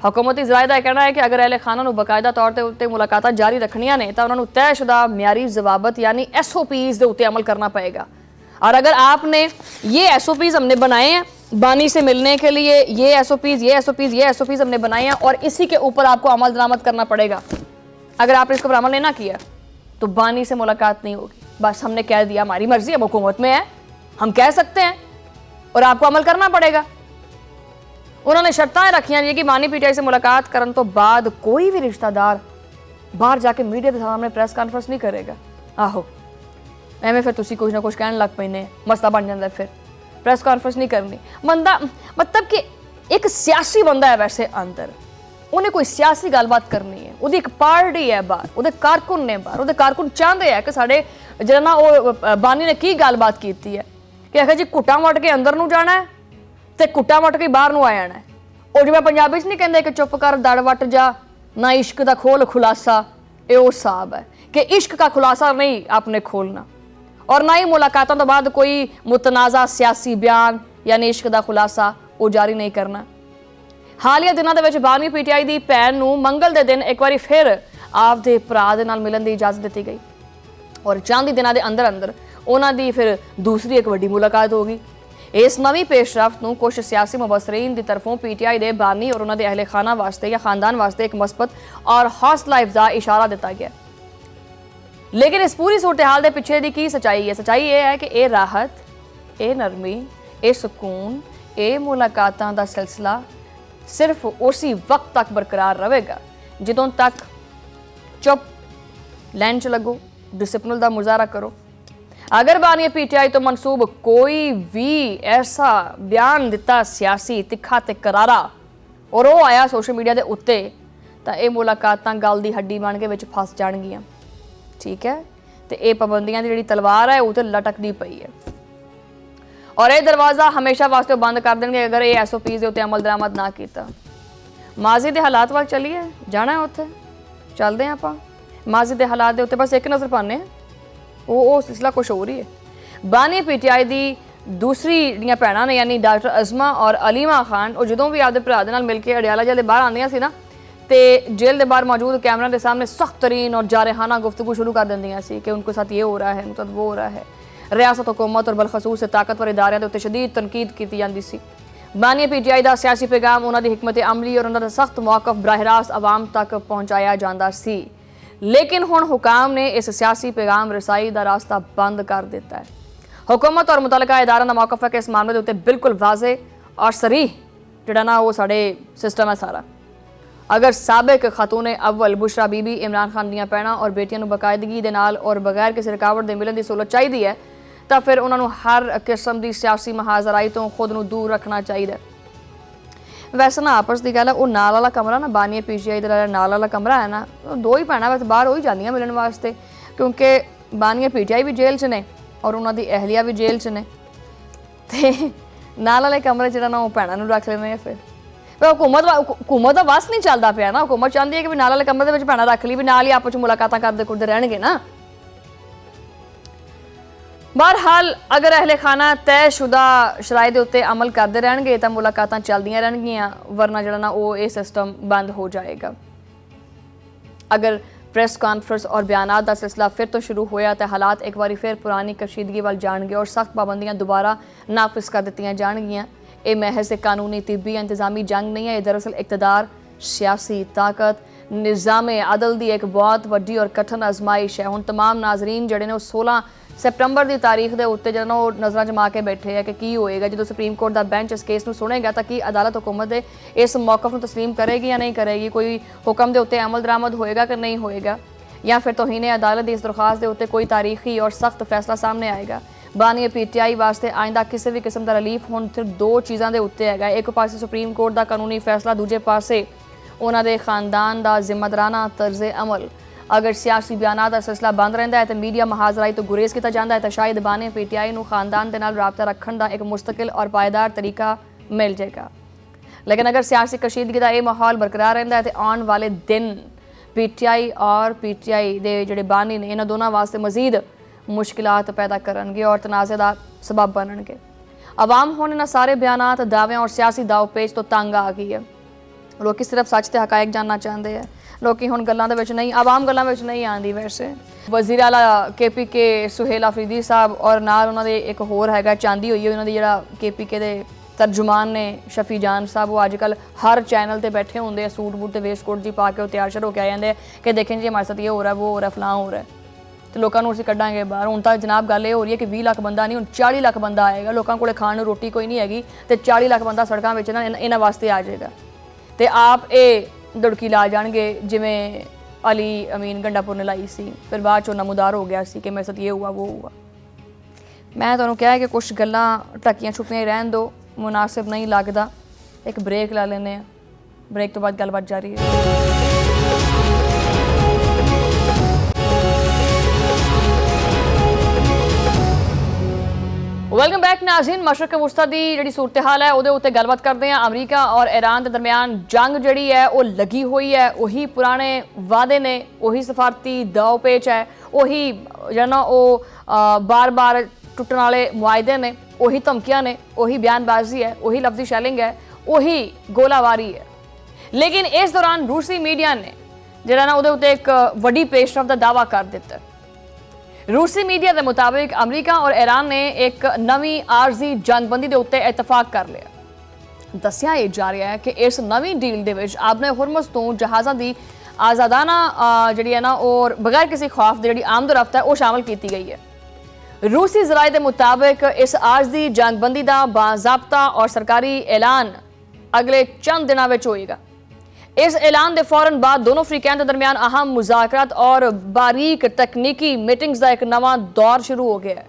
हुकूमती ज़राए दा कहना है कि अगर अहले खाना नूं बाकायदा तौर ते उत्ते मुलाकातां जारी रखनियां ने तां उन्हां नूं तयशुदा म्यारी जवाबत यानी SOPs दे उत्ते अमल करना पड़ेगा। और अगर आपने ये SOPs हमने बनाए हैं बानी से मिलने के लिए, ये SOPs हमने बनाए हैं और इसी के ऊपर आपको अमल दरामद करना पड़ेगा। अगर आपने इसके ऊपर अमल नहीं ना किया तो बानी से मुलाकात नहीं होगी। बस हमने कह दिया, हमारी मर्जी, हम हुकूमत में है, हम कह सकते हैं और आपको अमल करना पड़ेगा। उन्होंने शर्तां रखियां जी कि बानी PTI से मुलाकात करने तो बाद कोई भी रिश्तेदार बाहर जाके मीडिया के सामने प्रेस कॉन्फ्रेंस नहीं करेगा। आहो एवें फिर तुसी कुछ ना कुछ कहने लग पैने, मसला बन जाता है, फिर प्रेस कॉन्फ्रेंस नहीं करनी। बंदा मतलब कि एक सियासी बंदा है वैसे अंदर, उन्हें कोई सियासी गलबात करनी है, वो एक पार्टी है बाहर, वो कारकुन ने बाहर, वो कारकुन चाहते हैं कि साढ़े जो ना वो बानी ने की गलबात की है कि आखिर जी कुट्टा वट के अंदर नूं जाना है तो कुट्टा वट के बाहर नूं आ जाना है। और जिवें पंजाबी नहीं कहते कि चुप कर दड़ वट जा, ना इश्क का खोल खुलासा, ये वो हिसाब है कि इश्क का खुलासा नहीं आपने खोलना और ना ही मुलाकातों तो बाद कोई मुतनाज़ा सियासी बयान यानी इश्क का खुलासा वो जारी नहीं करना। हालिया दिनों के बानी PTI की भैन नूं मंगल के दिन एक बार फिर आपदे भरा दे नाल मिलण की इजाजत दी गई और चंद ही दिनों के अंदर अंदर उन्हां दी फिर दूसरी एक वड्डी मुलाकात होगी। इस नवीं पेशरफ्त नूं कुछ सियासी मुबसरीन की तरफों PTI दे बानी और उन्हां दे अहले खाना वास्ते या खानदान वास्ते एक मस्बत और हौसला अफजा इशारा दिता गया। लेकिन इस पूरी सूरत हाल के पिछे की सच्चाई है? सच्चाई ये है कि ये राहत, ये नरमी, ये सुकून, ये मुलाकातां दा सिलसिला सिर्फ उसी वक्त तक बरकरार रहेगा जदों तक चुप लाइन च लगो, डिसिप्लिन का मुजाहरा करो। अगर बानी PTI तो मनसूब कोई भी ऐसा बयान दिता सियासी तिखा ते करारा और वो आया सोशल मीडिया के उत्ते तो ये मुलाकातां गल की हड्डी बन के विच फस जाणगियां, ठीक है। तो ये पाबंदियां दी जिहड़ी तलवार है वो तो लटकदी पई है और ये दरवाज़ा हमेशा वास्ते बंद कर देंगे अगर ये SOPs के उत्ते अमल दरामद ना किया। माजी के हालात वाल चलीए, जाना है उत्थे, चलते हैं आप माजी के हालात के उत्ते बस एक नज़र पाने, वो सिलसिला कुछ हो रही है। बानी PTI की दूसरी जिहड़ियां भैणां ने यानी डॉक्टर अज़मा और अलीमा खान और जदों भी आपके भरा दे नाल मिल के अडियाला जेल दे बाहर आंदियां सी ना तो जेल के बाहर मौजूद कैमरा के सामने सख्त तरीन और जारहाना गुफ्तगू शुरू कर देंदियां सी कि उनके साथ ये हो रहा है, उनके साथ वो हो रहा है। रियासत हुकूमत और बलखसूस ताकतवर इदारे के उत्ते शदीद तनकीद की जाती सी। बानी PTI का सियासी पैगाम उन्होंने हिकमत अमली और उन्होंने सख्त मौकफ बराह रास्त आवाम तक पहुँचाया जाता सी, लेकिन हुण हुकाम ने इस सियासी पैगाम रसाई का रास्ता बंद कर दिता है। हुकूमत और मुतलका इदारों का मौकफ है कि इस मामले के उत्ते बिल्कुल वाजे और सरीह जिहड़ा ना वो साडे सिस्टम है सारा। अगर साबिक खातून अव्वल बुशरा बीबी इमरान खान दीयां भैणां और बेटियां नूं बाकायदगी दे नाल और बगैर किसी रुकावट दे मिलण दी सहूलत चाहिदी है तो फिर उन्होंने हर किस्म की सियासी महाजराई तो खुद नूं दूर रखना चाहिए। ਵੈਸੇ ਨਾ ਆਪਸ ਦੀ ਗੱਲ ਹੈ, ਉਹ ਨਾਲ ਵਾਲਾ ਕਮਰਾ ਨਾ ਬਾਨੀਆ ਪੀਜੀਆਈ ਦਾ ਨਾਲ ਵਾਲਾ ਕਮਰਾ ਹੈ ਨਾ, ਉਹ ਦੋ ਹੀ ਭੈਣਾਂ ਵੈਸੇ ਬਾਹਰ ਹੋ ਹੀ ਜਾਂਦੀਆਂ ਮਿਲਣ ਵਾਸਤੇ, ਕਿਉਂਕਿ ਬਾਨੀਆ ਪੀਜੀਆਈ ਵੀ ਜੇਲ੍ਹ 'ਚ ਨੇ ਔਰ ਉਹਨਾਂ ਦੀ ਅਹਿਲੀਆ ਵੀ ਜੇਲ੍ਹ 'ਚ ਨੇ, ਤੇ ਨਾਲ ਵਾਲੇ ਕਮਰੇ ਜਿਹੜਾ ਨਾ ਉਹ ਭੈਣਾਂ ਨੂੰ ਰੱਖ ਲੈਂਦੇ ਆ। ਫਿਰ हुकूमत का वस नहीं चलता पाया ना, हुकूमत चाहती है कि नाल वाले कमरे में भैणा रख ली भी नाल ही आपस में मुलाकात करते कुरते रहणगे ना। बहरहाल अगर अहले खाना तयशुदा शराइ दे उत्ते अमल करते रहणगे तो मुलाकात चलदियां रहणगियां, वरना जिहड़ा ना वो ये सिस्टम बंद हो जाएगा। अगर प्रेस कॉन्फ्रेंस और बयानात का सिलसिला फिर तो शुरू होया तो हालात एक बार फिर पुरानी कशीदगी वाल जाणगे और सख्त पाबंदियां दोबारा नाफिज कर दित्तियां जाणगियां। ये महज एक कानूनी तिब्बी इंतजामी जंग नहीं है, ये दरअसल इकतदार, सियासी ताकत, निज़ाम अदल की एक बहुत वड्डी और कठिन आजमाइश है। हुण तमाम नाजरीन जिहड़े ने 16 सितंबर की तारीख के उत्ते जो नज़र जमा के बैठे है कि की होएगा जो सुप्रीम कोर्ट का बेंच इस केस में सुनेगा तो कि अदालत हुकूमत के इस मौकफ में तस्लीम करेगी या नहीं करेगी, कोई हुक्म के उत्ते अमल दरामद होएगा कि नहीं होएगा, या फिर तौहीन अदालत की इस दरख्वास्त के उत्ते कोई तारीखी और सख्त फैसला सामने आएगा। बानी पीटीआई वास्ते आइंदा किसी भी किस्म का रिलीफ हुण सिर्फ दो चीज़ों के उत्ते है, एक पासे सुप्रीम कोर्ट का कानूनी फैसला, दूजे पासे उन्होंने खानदान का जिम्मेदाराना तर्ज अमल। अगर सियासी बयानात का सिलसिला बंद रहिंदा है तो मीडिया महाजराई तो गुरेज किया जाता है तो शायद बानी पीटीआई नूं खानदान के नाल राबता रखने का एक मुस्तकिल और पायदार तरीका मिल जाएगा। लेकिन अगर सियासी कशीदगी का यह माहौल बरकरार रहिंदा है तो आने वाले दिन पीटीआई और पीटीआई के जिहड़े बानी ने इन्हां दोनों वास्ते मजीद मुश्किलात पैदा करनगे और तनाज़े का सबब बनणगे। आवाम हुण इन्हां सारे बयानात, दावे और सियासी दावपेच तो तंग आ गई है। लोग सिर्फ सच ते हकायक जानना चाहते हैं, लोग हुण गल्लां दे विच नहीं, आवाम गल्लां विच नहीं आंदी। वैसे वज़ीर आला KPK सुहेल अफरीदी साहब और नाल उन्हां दे एक होर हैगा चांदी होई है उन्हां दी जिहड़ा KPK दे तर्जुमान ने शफी जान साहब, वो अजकल हर चैनल ते बैठे होंदे सूट बूट ते वेस्ट कोट जी पा के तैयार शर होकर आ जाते हैं कि देखें जी हमारे साथ ये हो रहा है, वो हो रहा है, फलां हो रहा है, तो लोगों को असीं कड्डांगे बाहर। हुण तां जनाब गल ये हो रही है कि 20 लाख बंदा नहीं, हुण 40 लाख बंदा आएगा। लोगों को खाण नूं रोटी कोई नहीं हैगी तो 40 लाख बंदा सड़कों में इन्हां वास्ते आ जाएगा तो आप ये दुड़की ला जाएंगे जिमें अली अमीन गंडापुर ने लाई सी, फिर बाद चो नमूदार हो गया सी कि मेरे साथ ये हुआ वो हुआ। मैं तुहानूं कहा कि कुछ गल्लां ढकियां छुपियां रहन दो, मुनासिब नहीं लगता। एक ब्रेक ला लेने, ब्रेक तो बाद गलबात जारी है। वेलकम बैक नाज़रीन। मशरक़ वुस्ता दी जिहड़ी सूरत हाल है उहदे उत्ते गलबात करते हैं। अमरीका और ईरान के दरमियान जंग जिहड़ी है वो लगी हुई है, वही पुराने वादे ने, वही सफारती दाव पेच है, वही जिहड़ा ना वो बार बार टुटण वाले मुआहदे ने, वही धमकियां ने, वही बयानबाजी है, वही लफ्जी शैलिंग है, वही गोलाबारी है। लेकिन इस दौरान रूसी मीडिया ने जिहड़ा ना उहदे उत्ते एक वड्डी पेशरफ का दावा कर दिता है। रूसी मीडिया के मुताबिक अमरीका और ईरान ने एक नवी आरजी जंगबंदी के उत्ते इतफाक कर लिया। दस्सिया यह जा रहा है कि इस नवी डील दे विच आबने हुरमुज़ तो जहाज़ों की आज़ादाना जिहड़ी है ना और बगैर किसी खौफ की जिहड़ी आमद रफ्त है वो शामिल की गई है। रूसी ज़राए के मुताबिक इस आरजी जंगबंदी का बाज़ाब्ता और सरकारी ऐलान अगले चंद दिनों में होएगा। इस ऐलान के फौरन बाद दोनों अफ्रीकैन के दरमियान अहम मुज़ाकरात और बारीक तकनीकी मीटिंग्स का एक नवा दौर शुरू हो गया है।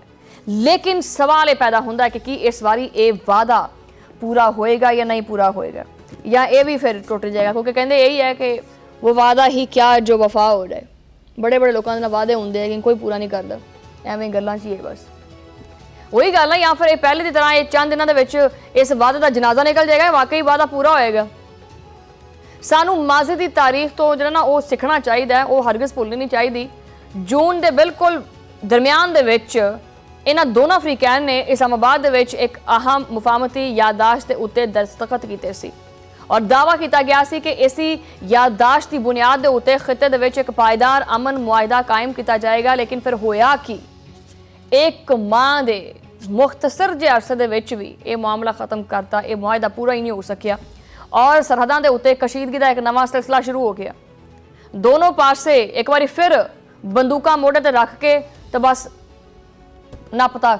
लेकिन सवाल ये पैदा होता है कि इस बारी ये वादा पूरा होएगा या नहीं पूरा होएगा, या ये भी फिर टुट जाएगा, क्योंकि कहते यही है कि वो वादा ही क्या जो वफा हो जाए। बड़े बड़े लोगों के वादे होंगे लेकिन कोई पूरा नहीं करता, एवं गल्लां च ही है बस वही गल है। या फिर पहले की तरह ये चंद दिनों के विच इस वादे का जनाजा निकल जाएगा, वाकई वादा पूरा होएगा। सानू माजी की तारीख तो जो ना वो सीखना चाहिए, वो हरगिज़ भुलनी नहीं चाहिए। जून के बिल्कुल दरमियान दे विच इन्हां दोनों अफ्रीकैन ने इस्लामाबाद दे विच एक अहम मुफाहमती याददाश्त के उत्ते दस्तखत कीते सी और दावा किया गया सी कि इसी याददाश्त की बुनियाद के उत्ते खिते दे विच एक पायदार अमन मुआहदा कायम किया जाएगा। लेकिन फिर होया कि एक माह के मुख्तसर जे अरसे दे विच भी ये मामला खत्म करता, ये मुआहदा पूरा ही नहीं हो सकिया और सरहदां दे उत्ते कशीदगी का एक नवा सिलसिला शुरू हो गया। दोनों पासे एक बार फिर बंदूकां मोढे ते रख के तो बस नपता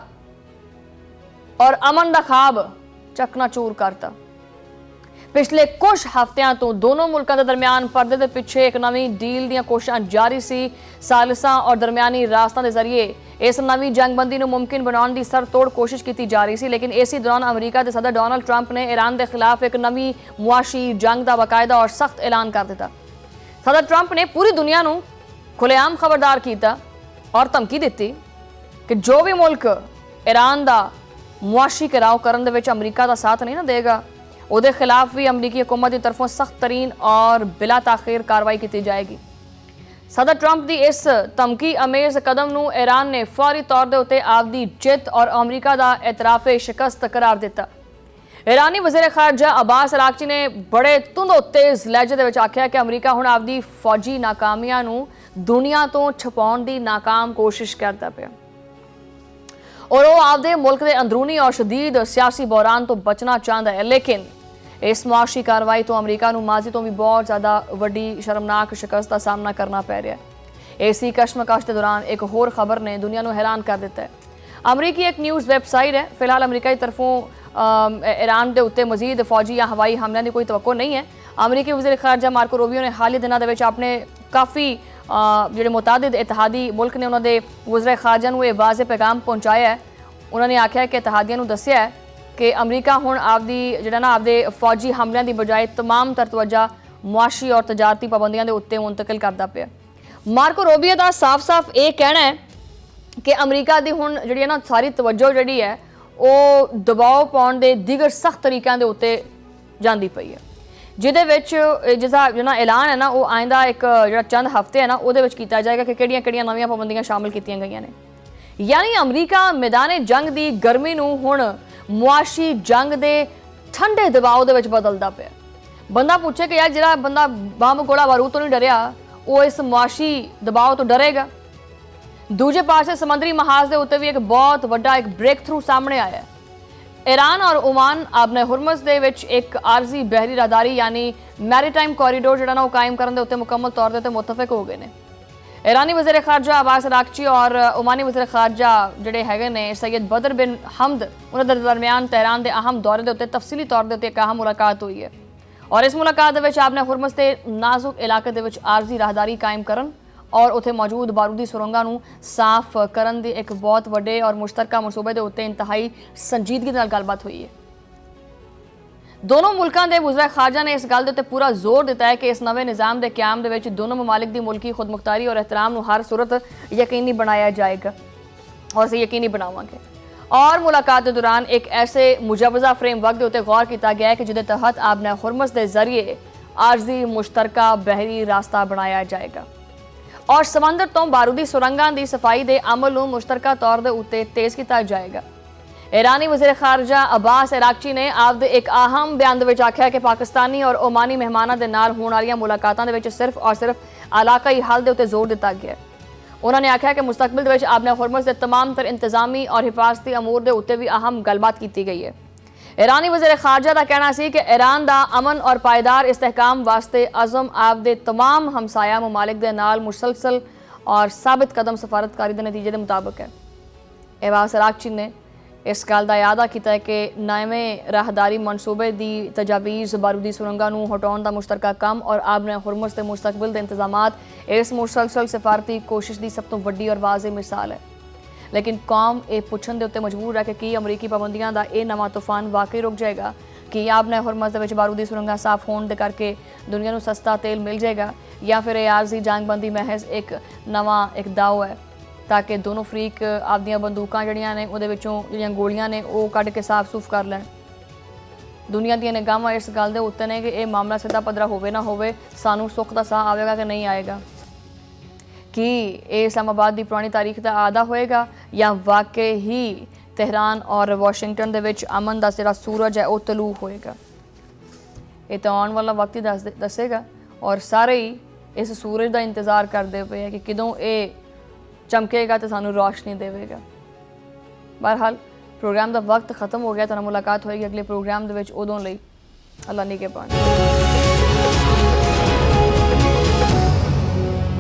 और अमन का खाब चकनाचूर करता। ਪਿਛਲੇ ਕੁਝ ਹਫ਼ਤਿਆਂ ਤੋਂ ਦੋਨੋਂ ਮੁਲਕਾਂ ਦੇ ਦਰਮਿਆਨ ਪਰਦੇ ਦੇ ਪਿੱਛੇ ਇੱਕ ਨਵੀਂ ਡੀਲ ਦੀਆਂ ਕੋਸ਼ਿਸ਼ਾਂ ਜਾਰੀ ਸੀ। ਸਾਲਿਸਾਂ ਔਰ ਦਰਮਿਆਨੀ ਰਾਸਤਾਂ ਦੇ ਜ਼ਰੀਏ ਇਸ ਨਵੀਂ ਜੰਗਬੰਦੀ ਨੂੰ ਮੁਮਕਿਨ ਬਣਾਉਣ ਦੀ ਸਰਤੋੜ ਕੋਸ਼ਿਸ਼ ਕੀਤੀ ਜਾ ਰਹੀ ਸੀ, ਲੇਕਿਨ ਇਸੇ ਦੌਰਾਨ ਅਮਰੀਕਾ ਦੇ ਸਦਰ ਡੋਨਾਲਡ ਟਰੰਪ ਨੇ ਈਰਾਨ ਦੇ ਖਿਲਾਫ ਇੱਕ ਨਵੀਂ ਮੁਆਸ਼ੀ ਜੰਗ ਦਾ ਬਾਕਾਇਦਾ ਔਰ ਸਖਤ ਐਲਾਨ ਕਰ ਦਿੱਤਾ। ਸਦਰ ਟਰੰਪ ਨੇ ਪੂਰੀ ਦੁਨੀਆ ਨੂੰ ਖੁੱਲ੍ਹੇਆਮ ਖਬਰਦਾਰ ਕੀਤਾ ਔਰ ਧਮਕੀ ਦਿੱਤੀ ਕਿ ਜੋ ਵੀ ਮੁਲਕ ईरान ਦਾ ਮੁਆਸ਼ੀ ਘਿਰਾਓ ਕਰਨ ਦੇ ਵਿੱਚ ਅਮਰੀਕਾ ਦਾ ਸਾਥ ਨਹੀਂ ਨਾ ਦੇਗਾ, ਉਹਦੇ ਖਿਲਾਫ ਵੀ ਅਮਰੀਕੀ ਹਕੂਮਤ ਦੀ ਤਰਫੋਂ ਸਖਤ ਤਰੀਨ ਔਰ ਬਿਲਾ ਤਾਖੀਰ ਕਾਰਵਾਈ ਕੀਤੀ ਜਾਏਗੀ। ਸਦਰ ਟਰੰਪ ਦੀ ਇਸ ਧਮਕੀ ਅਮੇਜ਼ ਕਦਮ ਨੂੰ ईरान ਨੇ ਫੌਰੀ ਤੌਰ ਦੇ ਉੱਤੇ ਆਪਦੀ ਜਿੱਤ ਔਰ ਅਮਰੀਕਾ ਦਾ ਇਤਰਾਫੇ ਸ਼ਿਕਸਤ ਕਰਾਰ ਦਿੱਤਾ। ईरानी वज़ीर ख़ारजा अब्बास अराग़ची ने बड़े तुंदो तेज़ लहजे ਦੇ ਵਿੱਚ ਆਖਿਆ ਕਿ ਅਮਰੀਕਾ ਹੁਣ ਆਪਦੀ ਫੌਜੀ ਨਾਕਾਮੀਆਂ ਨੂੰ ਦੁਨੀਆ ਤੋਂ ਛੁਪਾਉਣ ਦੀ ਨਾਕਾਮ ਕੋਸ਼ਿਸ਼ ਕਰਦਾ ਪਿਆ और वो आपदे मुल्क के अंदरूनी और शदीद सियासी बहरान तो बचना चाहता है, लेकिन इस मुआशी कार्रवाई तो अमरीका नूं माजी तो भी बहुत ज़्यादा वड्डी शर्मनाक शिकस्त का सामना करना पै रहा है। इसी कशमकश के दौरान एक होर खबर ने दुनिया नूं हैरान कर दिता है। अमरीकी एक न्यूज़ वैबसाइट है, फिलहाल अमरीका की तरफों ईरान के उत्ते मजीद फौजी या हवाई हमलों की कोई तवक्को नहीं है। अमरीकी वज़ीर ख़ारजा मार्को रूबियो ने हाल ही दिनों के अपने काफ़ी ਜਿਹੜੇ ਮੁਤਾਦਿਦ ਇਤਿਹਾਦੀ ਮੁਲਕ ਨੇ ਉਹਨਾਂ ਦੇ ਵਜ਼ੀਰ ਖਾਰਜਾ ਨੂੰ ਇਹ ਵਾਜ਼ੇ ਪੈਗਾਮ ਪਹੁੰਚਾਇਆ ਹੈ। ਉਹਨਾਂ ਨੇ ਆਖਿਆ ਕਿ ਇਤਿਹਾਦੀਆਂ ਨੂੰ ਦੱਸਿਆ ਹੈ ਕਿ ਅਮਰੀਕਾ ਹੁਣ ਆਪਦੀ ਜਿਹੜਾ ਨਾ ਆਪਦੇ ਫੌਜੀ ਹਮਲਿਆਂ ਦੀ ਬਜਾਏ तमाम तर ਤਵੱਜਾ ਮੁਆਸ਼ੀ ਔਰ ਤਜਾਰਤੀ ਪਾਬੰਦੀਆਂ ਦੇ ਉੱਤੇ ਮੁੰਤਕਿਲ ਕਰਦਾ ਪਿਆ। ਮਾਰਕੋ ਰੂਬੀਓ ਦਾ ਸਾਫ਼-ਸਾਫ਼ ਇਹ ਕਹਿਣਾ ਹੈ ਕਿ ਅਮਰੀਕਾ ਦੀ ਹੁਣ ਜਿਹੜੀ ਹੈ ਨਾ ਸਾਰੀ ਤਵੱਜੋ ਜਿਹੜੀ ਹੈ ਉਹ ਦਬਾਅ ਪਾਉਣ ਦੇ ਦੀਗਰ ਸਖਤ ਤਰੀਕਿਆਂ ਦੇ ਉੱਤੇ ਜਾਂਦੀ ਪਈ ਹੈ, ਜਿਹਦੇ ਵਿੱਚ ਜਿਸਦਾ ਜਿਹੜਾ ਐਲਾਨ ਹੈ ਨਾ ਉਹ ਆਇੰਦਾ ਇੱਕ ਜਿਹੜਾ ਚੰਦ ਹਫ਼ਤੇ ਹੈ ਨਾ ਉਹਦੇ ਵਿੱਚ ਕੀਤਾ ਜਾਏਗਾ ਕਿ ਕਿਹੜੀਆਂ-ਕਿਹੜੀਆਂ ਨਵੀਆਂ ਪਾਬੰਦੀਆਂ ਸ਼ਾਮਿਲ ਕੀਤੀਆਂ ਗਈਆਂ ਨੇ। यानी अमरीका मैदाने जंग की गर्मी नूं हुण मुआशी जंग के ठंडे दबाव दे विच बदलदा पिया। बंदा पूछे कि यार जिहड़ा बंदा बंब गोला बारूद तो नहीं डरिया वो इस मुआशी दबाव तो डरेगा। दूजे पासे समुद्री महाज के उत्ते भी एक बहुत वड्डा एक ब्रेक थ्रू सामने आया है। ईरान और ओमान आपने हुरमज़ दे विच एक आरजी बहरी राहदारी यानी मैरीटाइम कॉरीडोर जिहड़ा ना वो कायम करन दे उत्ते मुकम्मल तौर ते मुतफिक हो गए ने। ईरानी वज़ीर ख़ारजा अब्बास अराग़ची और ओमानी वज़ीर ख़ारजा जिहड़े हैगे ने सैयद बदर बिन हमद उन्हां दे दरमियान तेहरान के अहम दौरे के उत्ते तफसीली तौर पर एक अहम मुलाकात हुई है और इस मुलाकात दे विच आपने हुरमज़ के नाजुक इलाके दे विच आरजी राहदारी कायम करन और उत्थे मौजूद बारूदी सुरंगां नूं साफ करन दे एक बहुत वड्डे और मुश्तरका मनसूबे के उत्ते इंतहाई संजीदगी नाल गलबात हुई है। दोनों मुल्कों के वज़ीर ख़ारजा ने इस गल के उत्ते पूरा जोर दिता है कि इस नवे निज़ाम के क्याम दे विच दोनों ममालिक की मुल्की खुदमुख्तारी और एहतराम नूं हर सूरत यकीनी बनाया जाएगा और इसे यकीनी बनावांगे। और मुलाकात के दौरान एक ऐसे मुजवज़ा फ्रेमवर्क के उत्ते गौर किया गया है कि जिहदे तहत आपने हुरमज़ के जरिए आरजी मुश्तरका बहरी रास्ता बनाया जाएगा और समंदर तो बारूदी सुरंगां की सफाई के अमल नूं मुश्तरका तौर के उत्ते तेज़ किया जाएगा। ईरानी वज़ीर ख़ारजा अब्बास अराग़ची ने आपदे एक अहम बयान दे आख्या कि पाकिस्तानी और ओमानी मेहमानों के नाल होने वाली मुलाकातों के सिर्फ और सिर्फ इलाकाई हल के उत्ते जोर दिता गया। उन्होंने आख्या कि मुस्तकबिल दे विच आपने हुरमज़ के तमाम तर इंतजामी और हिफाजती अमूर के उत्ते भी अहम गलबात की गई है। ईरानी वज़ीर ख़ारजा का कहना सी कि ईरान का अमन और पायदार इस्तेहकाम वास्ते अज़म आपदे तमाम हमसाया ममालिक के नाल मुसलसल और साबित कदम सफारतकारी के नतीजे के मुताबिक है। अब्बास अराग़ची ने इस गल का यादा किया कि नवें राहदारी मनसूबे की तजावीज़ बारूदी सुरंगां नूं हटाउण दा मुश्तरका कम और आपने हुरमज़ के मुस्तकबिल के इंतजामात इस मुसलसल सिफारती कोशिश की सब तो वड्डी और वाज़े मिसाल है। लेकिन कौम ये पुछण दे उत्ते मजबूर है कि की अमरीकी पाबंदियां दा ये नवां तूफान वाकई रुक जाएगा कि आपने हुरमज़ दे विच बारूदी सुरंगां साफ होने दे करके दुनिया नूं सस्ता तेल मिल जाएगा या फिर ये आरजी जंगबंदी महज एक नवां एक दाव है ताकि दोनों फरीक आपदियां बंदूकां जड़ियां ने उहदे विचों जड़ियां गोलियां ने वो कढ के साफ सूफ कर लैण। दुनिया दी निगाहां इस गल दे उत्ते ने कि यह मामला सीधा पद्धरा होवे ना होवे, सानू सुख दा साह आवेगा कि नहीं आएगा, कि ये इस्लामाबाद की पुरानी तारीख का आदा होएगा या वाकई ही तेहरान और वाशिंगटन दे विच अमन का जिहड़ा सूरज है वो तलू होएगा। ये तो आने वाला वक्त ही दसेगा और सारे ही इस सूरज का इंतज़ार करते पे कि कदों ये चमकेगा तो सानू रोशनी देवेगा। बहरहाल प्रोग्राम का वक्त खत्म हो गया, तो मुलाकात होएगी अगले प्रोग्राम दे विच, उदों लई अल्लाह निगहबान।